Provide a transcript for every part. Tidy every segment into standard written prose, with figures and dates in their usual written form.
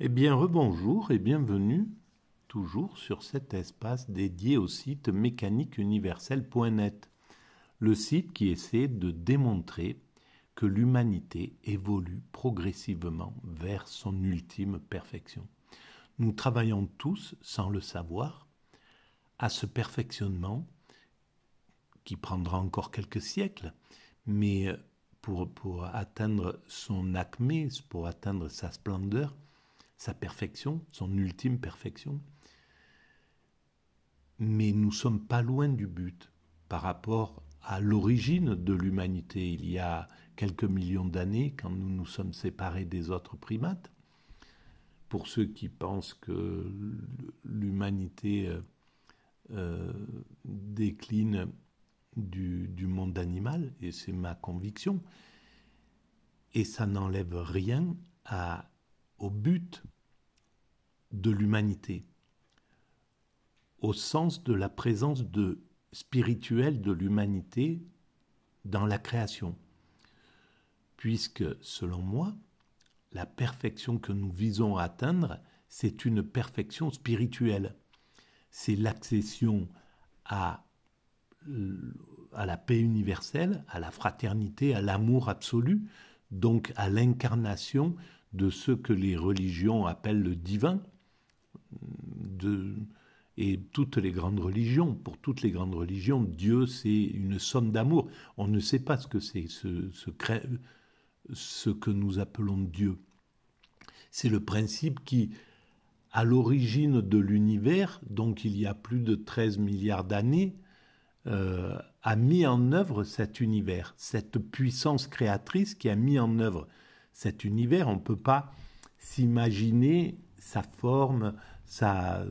Eh bien, rebonjour et bienvenue toujours sur cet espace dédié au site mécaniqueuniverselle.net, le site qui essaie de démontrer que l'humanité évolue progressivement vers son ultime perfection. Nous travaillons tous, sans le savoir, à ce perfectionnement qui prendra encore quelques siècles, mais pour atteindre son acmé, pour atteindre sa splendeur, sa perfection, son ultime perfection. Mais nous ne sommes pas loin du but par rapport à l'origine de l'humanité. Il y a quelques millions d'années, quand nous nous sommes séparés des autres primates, pour ceux qui pensent que l'humanité décline du monde animal, et c'est ma conviction, et ça n'enlève rien au but de l'humanité, au sens de la présence spirituelle de l'humanité dans la création. Puisque, selon moi, la perfection que nous visons à atteindre, c'est une perfection spirituelle. C'est l'accession à la paix universelle, à la fraternité, à l'amour absolu, donc à l'incarnation de ce que les religions appellent le divin, et toutes les grandes religions, pour toutes les grandes religions, Dieu, c'est une somme d'amour. On ne sait pas ce que c'est, ce que nous appelons Dieu. C'est le principe qui, à l'origine de l'univers, donc il y a plus de 13 milliards d'années, a mis en œuvre cet univers, cette puissance créatrice qui a mis en œuvre cet univers. On ne peut pas s'imaginer sa forme, sa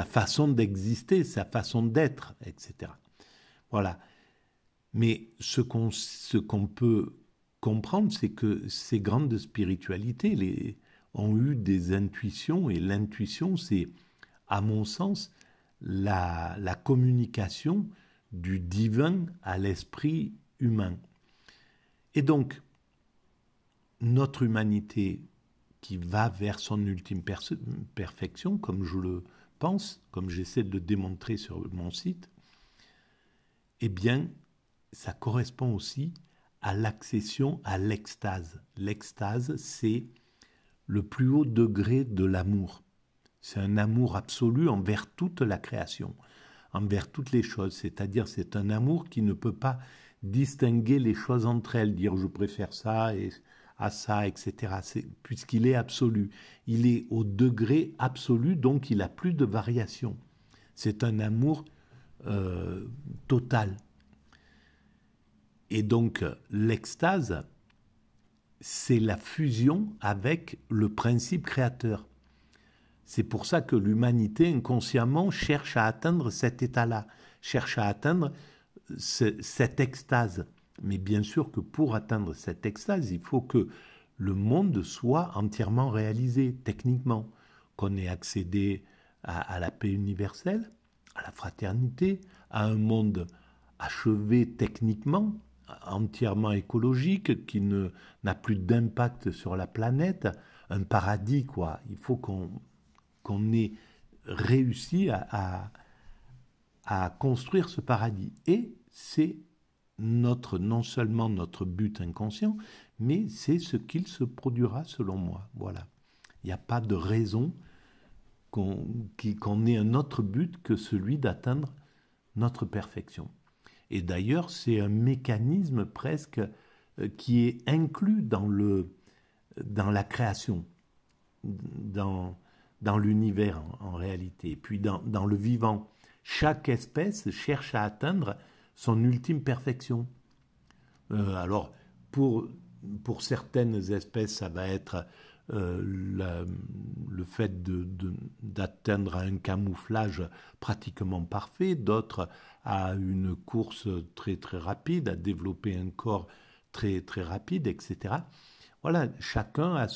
façon d'exister, sa façon d'être, etc. Voilà. Mais ce qu'on peut comprendre, c'est que ces grandes spiritualités ont eu des intuitions, et l'intuition, c'est, à mon sens, la communication du divin à l'esprit humain. Et donc, notre humanité qui va vers son ultime perfection, comme je le pense, comme j'essaie de le démontrer sur mon site, eh bien, ça correspond aussi à l'accession à l'extase. L'extase, c'est le plus haut degré de l'amour. C'est un amour absolu envers toute la création, envers toutes les choses. C'est-à-dire, c'est un amour qui ne peut pas distinguer les choses entre elles, dire je préfère ça à ça, etc. Puisqu'il est absolu. Il est au degré absolu, donc il n'a plus de variation. C'est un amour total. Et donc, l'extase, c'est la fusion avec le principe créateur. C'est pour ça que l'humanité, inconsciemment, cherche à atteindre cet état-là, cherche à atteindre cette extase. Mais bien sûr que pour atteindre cette extase, il faut que le monde soit entièrement réalisé, techniquement, qu'on ait accédé à la paix universelle, à la fraternité, à un monde achevé techniquement, entièrement écologique, qui n'a plus d'impact sur la planète, un paradis, quoi. Il faut qu'on ait réussi à construire ce paradis. Et c'est non seulement notre but inconscient, mais c'est ce qu'il se produira selon moi. Voilà. Il n'y a pas de raison qu'on ait un autre but que celui d'atteindre notre perfection. Et d'ailleurs, c'est un mécanisme presque qui est inclus dans la création, dans l'univers en réalité, et puis dans le vivant. Chaque espèce cherche à atteindre son ultime perfection. Alors, pour certaines espèces, ça va être le fait d'atteindre un camouflage pratiquement parfait, d'autres à une course très très rapide, à développer un corps très très rapide, etc. Voilà, chacun a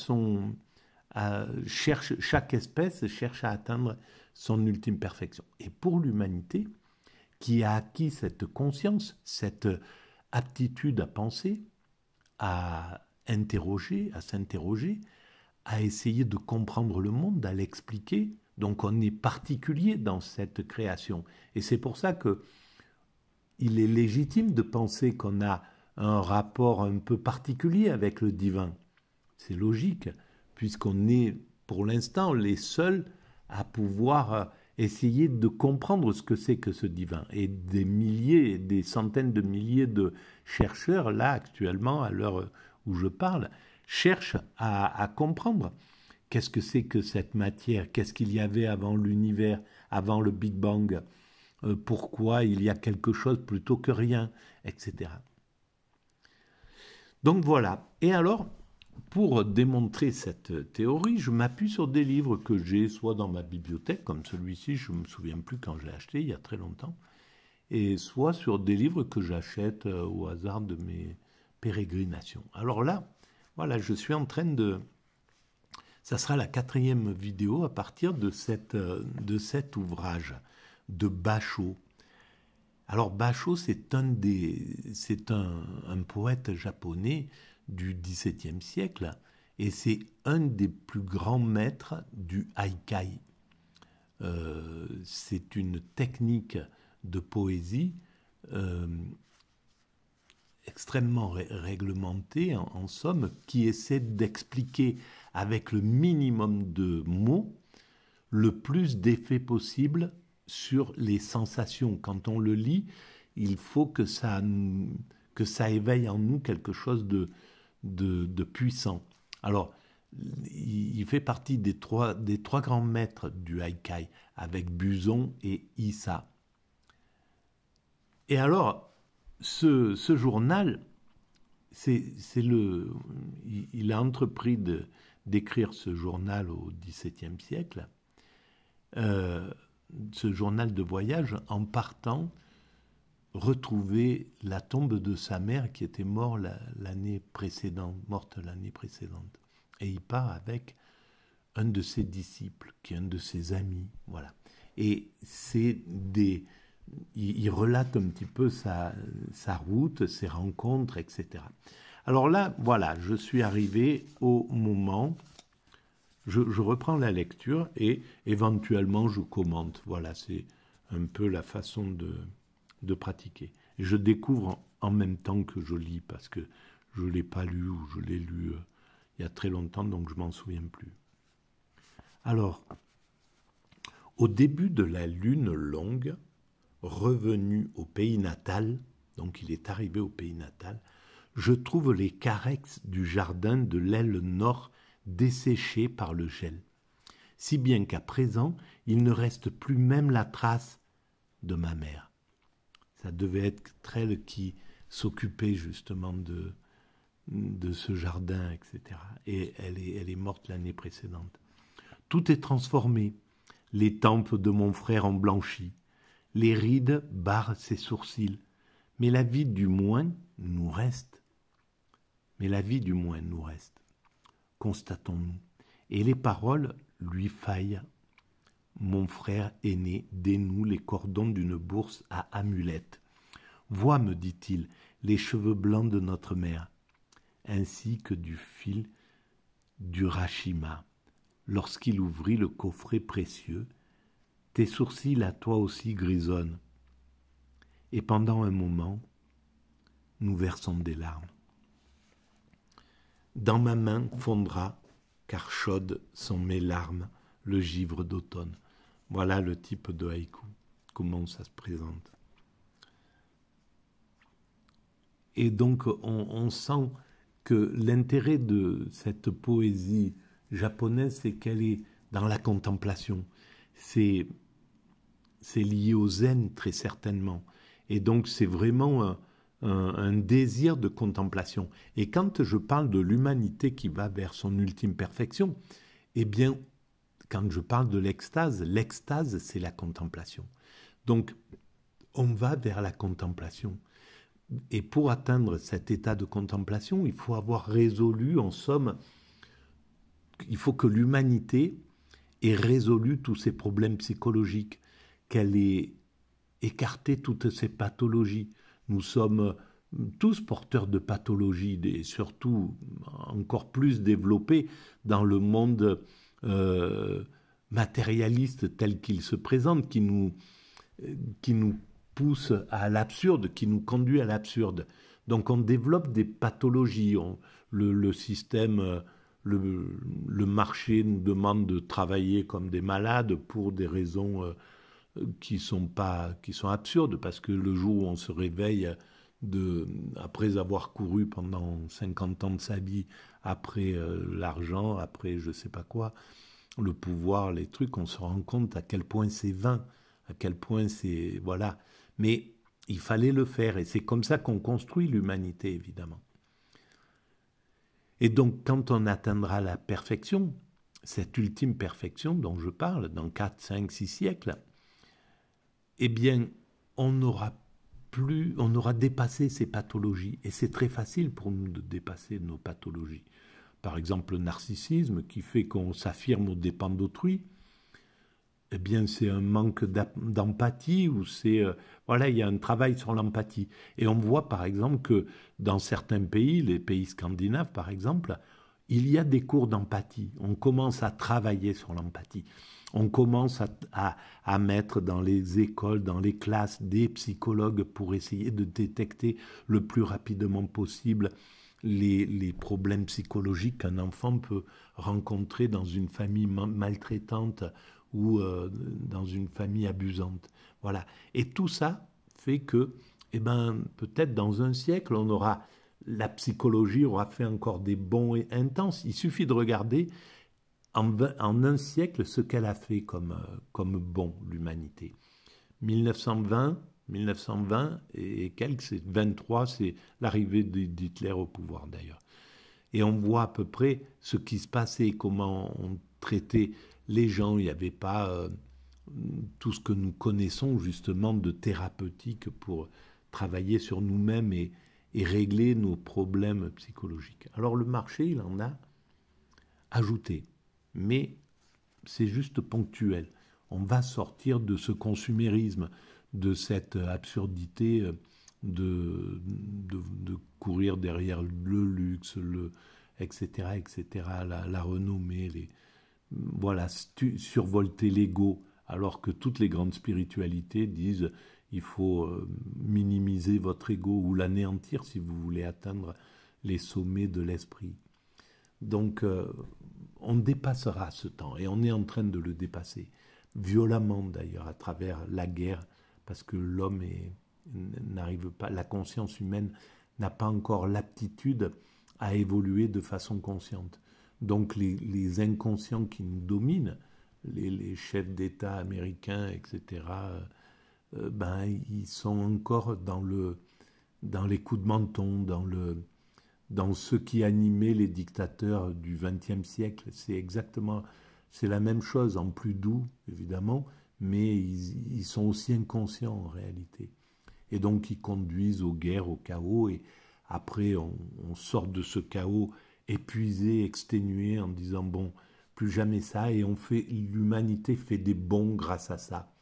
chaque espèce cherche à atteindre son ultime perfection. Et pour l'humanité, qui a acquis cette conscience, cette aptitude à penser, à interroger, à s'interroger, à essayer de comprendre le monde, à l'expliquer. Donc on est particulier dans cette création. Et c'est pour ça que il est légitime de penser qu'on a un rapport un peu particulier avec le divin. C'est logique, puisqu'on est pour l'instant les seuls à pouvoir essayer de comprendre ce que c'est que ce divin. Et des milliers, des centaines de milliers de chercheurs, là actuellement, à l'heure où je parle, cherchent à comprendre qu'est-ce que c'est que cette matière, qu'est-ce qu'il y avait avant l'univers, avant le Big Bang, pourquoi il y a quelque chose plutôt que rien, etc. Donc voilà. Et alors, pour démontrer cette théorie, je m'appuie sur des livres que j'ai soit dans ma bibliothèque, comme celui-ci, je ne me souviens plus quand je l'ai acheté, il y a très longtemps, et soit sur des livres que j'achète au hasard de mes pérégrinations. Alors là, voilà, je suis en train de... Ça sera la 4e vidéo à partir de cet ouvrage de Basho. Alors Basho, c'est un poète japonais du XVIIe siècle et c'est un des plus grands maîtres du haikai. C'est une technique de poésie extrêmement réglementée, en somme, qui essaie d'expliquer avec le minimum de mots le plus d'effets possible sur les sensations. Quand on le lit, il faut que ça éveille en nous quelque chose de puissant. Alors, il fait partie des trois grands maîtres du haikai, avec Buzon et Issa. Et alors, ce journal, il a entrepris d'écrire ce journal au XVIIe siècle, ce journal de voyage, en partant retrouver la tombe de sa mère qui était morte l'année précédente. Et il part avec un de ses disciples, qui est un de ses amis. Voilà. Et il relate un petit peu sa route, ses rencontres, etc. Alors là, voilà, je suis arrivé au moment... Je reprends la lecture et éventuellement je commente. Voilà, c'est un peu la façon de pratiquer. Et je découvre en même temps que je lis, parce que je ne l'ai pas lu ou je l'ai lu il y a très longtemps, donc je ne m'en souviens plus. Alors, au début de la lune longue, revenu au pays natal, donc il est arrivé au pays natal, je trouve les carex du jardin de l'aile nord desséchés par le gel, si bien qu'à présent, il ne reste plus même la trace de ma mère. Ça devait être elle qui s'occupait justement de ce jardin, etc. Et elle est morte l'année précédente. Tout est transformé. Les tempes de mon frère ont blanchi. Les rides barrent ses sourcils. Mais la vie du moins nous reste. Constatons-nous. Et les paroles lui faillent. Mon frère aîné dénoue les cordons d'une bourse à amulettes. Vois, me dit-il, les cheveux blancs de notre mère, ainsi que du fil d'Urashima. Lorsqu'il ouvrit le coffret précieux, tes sourcils à toi aussi grisonnent. Et pendant un moment, nous versons des larmes. Dans ma main fondra, car chaudes sont mes larmes, le givre d'automne. Voilà le type de haïku, comment ça se présente. Et donc on sent que l'intérêt de cette poésie japonaise, c'est qu'elle est dans la contemplation. C'est lié au zen très certainement. Et donc c'est vraiment un désir de contemplation. Et quand je parle de l'humanité qui va vers son ultime perfection, eh bien, quand je parle de l'extase, c'est la contemplation. Donc, on va vers la contemplation. Et pour atteindre cet état de contemplation, il faut avoir résolu, en somme, il faut que l'humanité ait résolu tous ses problèmes psychologiques, qu'elle ait écarté toutes ses pathologies. Nous sommes tous porteurs de pathologies, et surtout encore plus développées dans le monde matérialiste tel qu'il se présente, qui nous pousse à l'absurde, qui nous conduit à l'absurde. Donc on développe des pathologies. Le système, le marché nous demande de travailler comme des malades pour des raisons qui sont absurdes, parce que le jour où on se réveille après avoir couru pendant 50 ans de sa vie, après l'argent, après je sais pas quoi, le pouvoir, les trucs, on se rend compte à quel point c'est vain, à quel point c'est... Voilà. Mais il fallait le faire, et c'est comme ça qu'on construit l'humanité, évidemment. Et donc, quand on atteindra la perfection, cette ultime perfection dont je parle, dans 4, 5, 6 siècles, eh bien, on aura dépassé ces pathologies. Et c'est très facile pour nous de dépasser nos pathologies. Par exemple, le narcissisme qui fait qu'on s'affirme aux dépens d'autrui, eh bien, c'est un manque d'empathie, ou c'est... voilà, il y a un travail sur l'empathie. Et on voit, par exemple, que dans certains pays, les pays scandinaves, par exemple, il y a des cours d'empathie. On commence à travailler sur l'empathie. On commence à mettre dans les écoles, dans les classes, des psychologues pour essayer de détecter le plus rapidement possible les problèmes psychologiques qu'un enfant peut rencontrer dans une famille maltraitante ou dans une famille abusante. Voilà. Et tout ça fait que, peut-être dans un siècle, la psychologie aura fait encore des bonds intenses. Il suffit de regarder en un siècle ce qu'elle a fait comme bond, l'humanité. 1920 et quelques, c'est 23, c'est l'arrivée d'Hitler au pouvoir d'ailleurs. Et on voit à peu près ce qui se passait, comment on traitait les gens. Il n'y avait pas tout ce que nous connaissons justement de thérapeutique pour travailler sur nous-mêmes et régler nos problèmes psychologiques. Alors le marché, il en a ajouté, mais c'est juste ponctuel. On va sortir de ce consumérisme, de cette absurdité de courir derrière le luxe, etc., la renommée, voilà, survolter l'ego, alors que toutes les grandes spiritualités disent il faut minimiser votre ego ou l'anéantir si vous voulez atteindre les sommets de l'esprit. Donc, on dépassera ce temps, et on est en train de le dépasser, violemment d'ailleurs, à travers la guerre, parce que l'homme n'arrive pas, la conscience humaine n'a pas encore l'aptitude à évoluer de façon consciente. Donc les inconscients qui nous dominent, les chefs d'État américains, etc., ils sont encore dans les coups de menton, dans ce qui animait les dictateurs du XXe siècle. C'est la même chose, en plus doux, évidemment, mais ils sont aussi inconscients en réalité. Et donc ils conduisent aux guerres, au chaos, et après on sort de ce chaos épuisé, exténué, en disant bon, plus jamais ça, et l'humanité fait des bonds grâce à ça.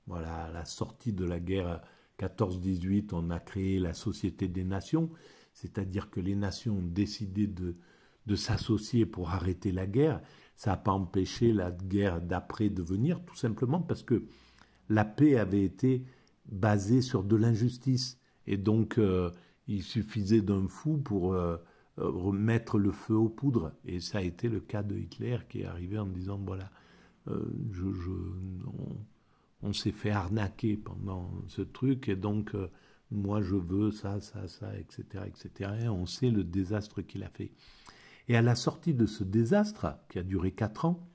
Voilà, à la sortie de la guerre 14-18, on a créé la Société des Nations, c'est-à-dire que les nations ont décidé de s'associer pour arrêter la guerre. Ça n'a pas empêché la guerre d'après de venir, tout simplement parce que la paix avait été basée sur de l'injustice. Et donc, il suffisait d'un fou pour remettre le feu aux poudres. Et ça a été le cas de Hitler qui est arrivé en disant, voilà, on s'est fait arnaquer pendant ce truc, et donc moi je veux ça, etc., etc. Et on sait le désastre qu'il a fait. Et à la sortie de ce désastre, qui a duré 4 ans,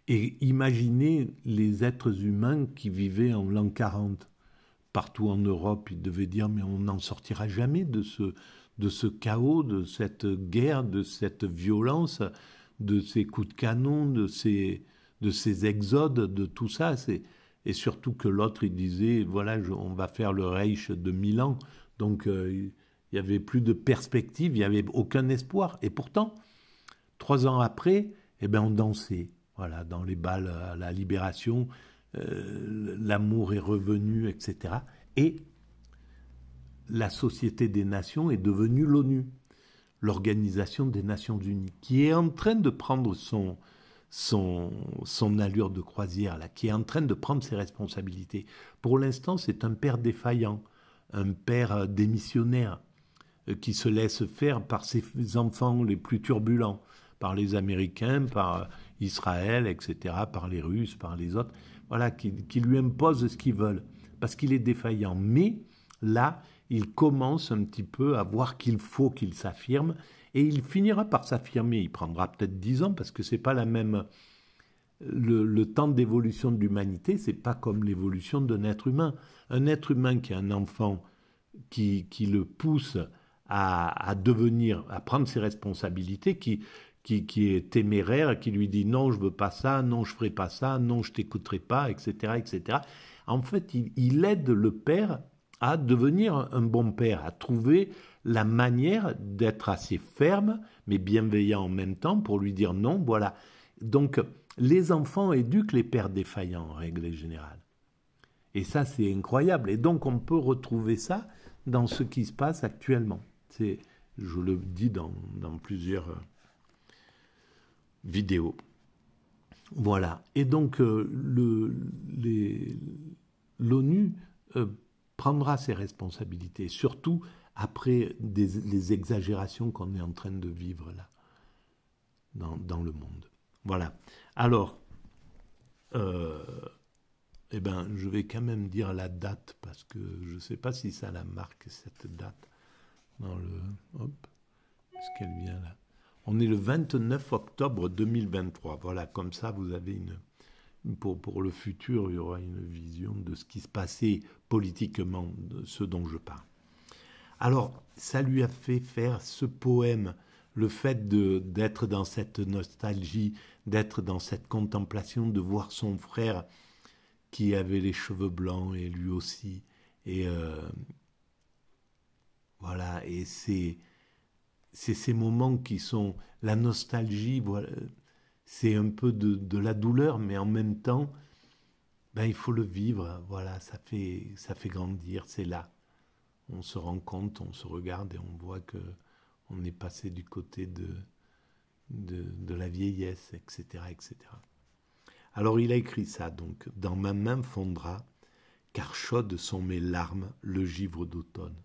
et imaginez les êtres humains qui vivaient en l'an 40. Partout en Europe, ils devaient dire, mais on n'en sortira jamais de ce chaos, de cette guerre, de cette violence, de ces coups de canon, de ces exodes, de tout ça. Et surtout que l'autre, il disait, voilà, on va faire le Reich de 1000 ans. Donc, il n'y avait plus de perspective, il n'y avait aucun espoir. Et pourtant, 3 ans après, on dansait. Voilà, dans les bals à la Libération, l'amour est revenu, etc. Et la Société des Nations est devenue l'ONU, l'Organisation des Nations Unies, qui est en train de prendre son allure de croisière, là, qui est en train de prendre ses responsabilités. Pour l'instant, c'est un père défaillant, un père démissionnaire, qui se laisse faire par ses enfants les plus turbulents, par les Américains, par Israël, etc., par les Russes, par les autres, voilà, qui lui imposent ce qu'ils veulent, parce qu'il est défaillant. Mais là, il commence un petit peu à voir qu'il faut qu'il s'affirme, et il finira par s'affirmer. Il prendra peut-être 10 ans, parce que c'est pas la même... Le temps d'évolution de l'humanité, c'est pas comme l'évolution d'un être humain. Un être humain qui a un enfant qui le pousse à devenir, à prendre ses responsabilités, qui est téméraire, qui lui dit non, je veux pas ça, non, je ferai pas ça, non, je t'écouterai pas, etc., etc. En fait, il aide le père à devenir un bon père, à trouver la manière d'être assez ferme, mais bienveillant en même temps, pour lui dire non, voilà. Donc, les enfants éduquent les pères défaillants, en règle générale. Et ça, c'est incroyable. Et donc, on peut retrouver ça dans ce qui se passe actuellement. Je le dis dans plusieurs vidéos. Voilà. Et donc, l'ONU prendra ses responsabilités, surtout après les exagérations qu'on est en train de vivre là, dans le monde. Voilà. Alors, je vais quand même dire la date, parce que je ne sais pas si ça la marque, cette date. Hop, est-ce qu'elle vient là? On est le 29 octobre 2023. Voilà, comme ça, vous avez pour le futur, il y aura une vision de ce qui se passait politiquement, de ce dont je parle. Alors, ça lui a fait faire ce poème, le fait d'être dans cette nostalgie, d'être dans cette contemplation, de voir son frère qui avait les cheveux blancs, et lui aussi, et voilà, et c'est ces moments qui sont la nostalgie, voilà, c'est un peu de la douleur, mais en même temps, il faut le vivre, voilà, ça fait grandir, c'est là. On se rend compte, on se regarde et on voit que on est passé du côté de la vieillesse, etc., etc. Alors il a écrit ça, donc, dans ma main fondra, car chaudes sont mes larmes, le givre d'automne.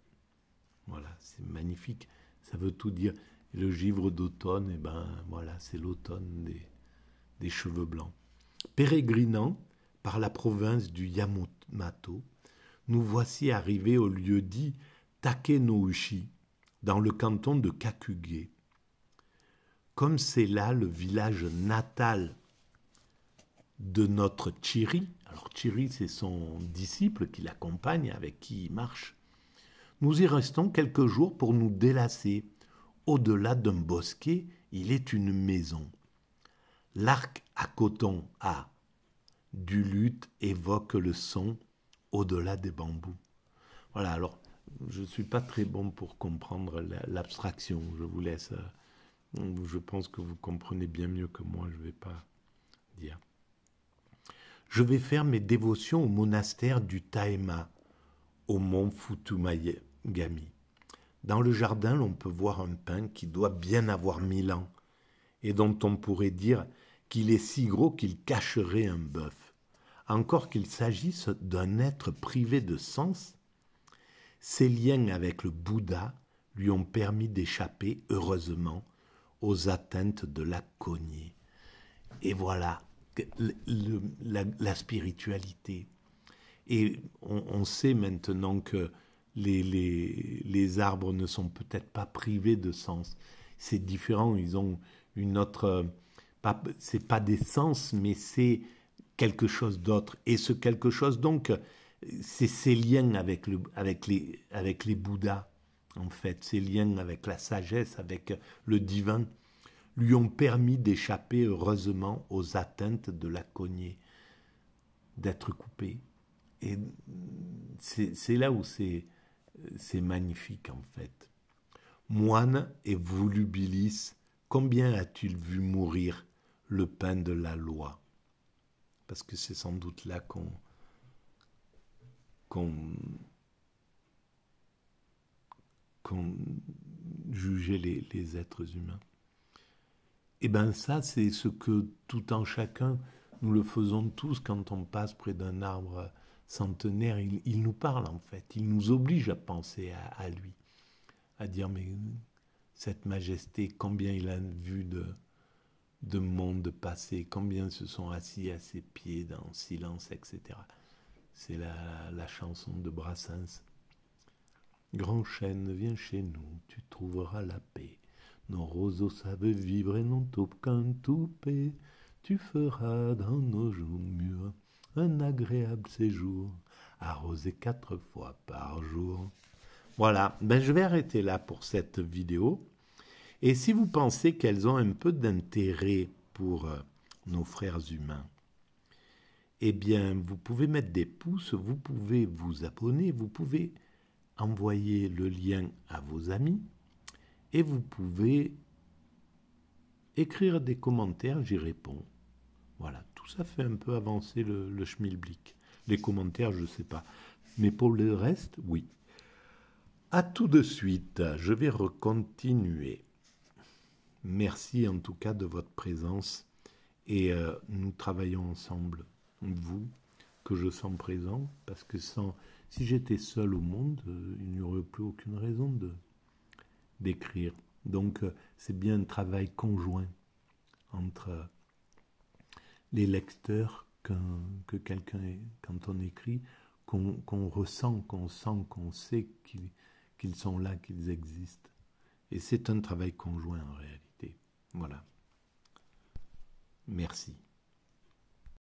Voilà, c'est magnifique. Ça veut tout dire. Le givre d'automne, voilà, c'est l'automne des cheveux blancs. Pérégrinant par la province du Yamato, nous voici arrivés au lieu dit Takenouchi, dans le canton de Kakuge. Comme c'est là le village natal de notre Chiri, alors Chiri, c'est son disciple qui l'accompagne, avec qui il marche, nous y restons quelques jours pour nous délasser. Au-delà d'un bosquet, il est une maison. L'arc à coton A du luth évoque le son au-delà des bambous. Voilà, alors, je ne suis pas très bon pour comprendre l'abstraction. Je vous laisse. Je pense que vous comprenez bien mieux que moi, je ne vais pas dire. Je vais faire mes dévotions au monastère du Taema, au mont Futumagami. Dans le jardin, l'on peut voir un pin qui doit bien avoir 1000 ans, et dont on pourrait dire qu'il est si gros qu'il cacherait un bœuf. Encore qu'il s'agisse d'un être privé de sens, ses liens avec le Bouddha lui ont permis d'échapper, heureusement, aux atteintes de la cognée. Et voilà, la spiritualité. Et on sait maintenant que les arbres ne sont peut-être pas privés de sens. C'est différent, ils ont une autre... c'est pas des sens, mais c'est quelque chose d'autre. Et ce quelque chose, donc, c'est ces liens avec les Bouddhas, en fait, ces liens avec la sagesse, avec le divin, lui ont permis d'échapper heureusement aux atteintes de la cognée, d'être coupé. Et c'est là où c'est magnifique, en fait. Moine et volubilis, combien a-t-il vu mourir le pain de la loi? Parce que c'est sans doute là qu'on juger les êtres humains. Et bien ça, c'est ce que tout en chacun, nous le faisons tous quand on passe près d'un arbre centenaire. Il nous parle en fait, il nous oblige à penser à lui, à dire mais cette majesté, combien il a vu de monde passer, combien se sont assis à ses pieds dans le silence, etc. C'est la chanson de Brassens. Grand chêne, viens chez nous, tu trouveras la paix. Nos roseaux savent vivre et n'ont aucun toupet. Tu feras dans nos joues mûres un agréable séjour, arrosé 4 fois par jour. Voilà, ben je vais arrêter là pour cette vidéo. Et si vous pensez qu'elles ont un peu d'intérêt pour nos frères humains, eh bien, vous pouvez mettre des pouces, vous pouvez vous abonner, vous pouvez envoyer le lien à vos amis et vous pouvez écrire des commentaires, j'y réponds. Voilà, tout ça fait un peu avancer le schmilblick. Les commentaires, je ne sais pas. Mais pour le reste, oui. À tout de suite, je vais recontinuer. Merci en tout cas de votre présence et nous travaillons ensemble. Vous, que je sens présent, parce que si j'étais seul au monde, il n'y aurait plus aucune raison d'écrire. Donc c'est bien un travail conjoint entre les lecteurs que quelqu'un, quand on écrit, qu'on ressent, qu'on sent, qu'on sait qu'ils sont là, qu'ils existent. Et c'est un travail conjoint en réalité. Voilà. Merci.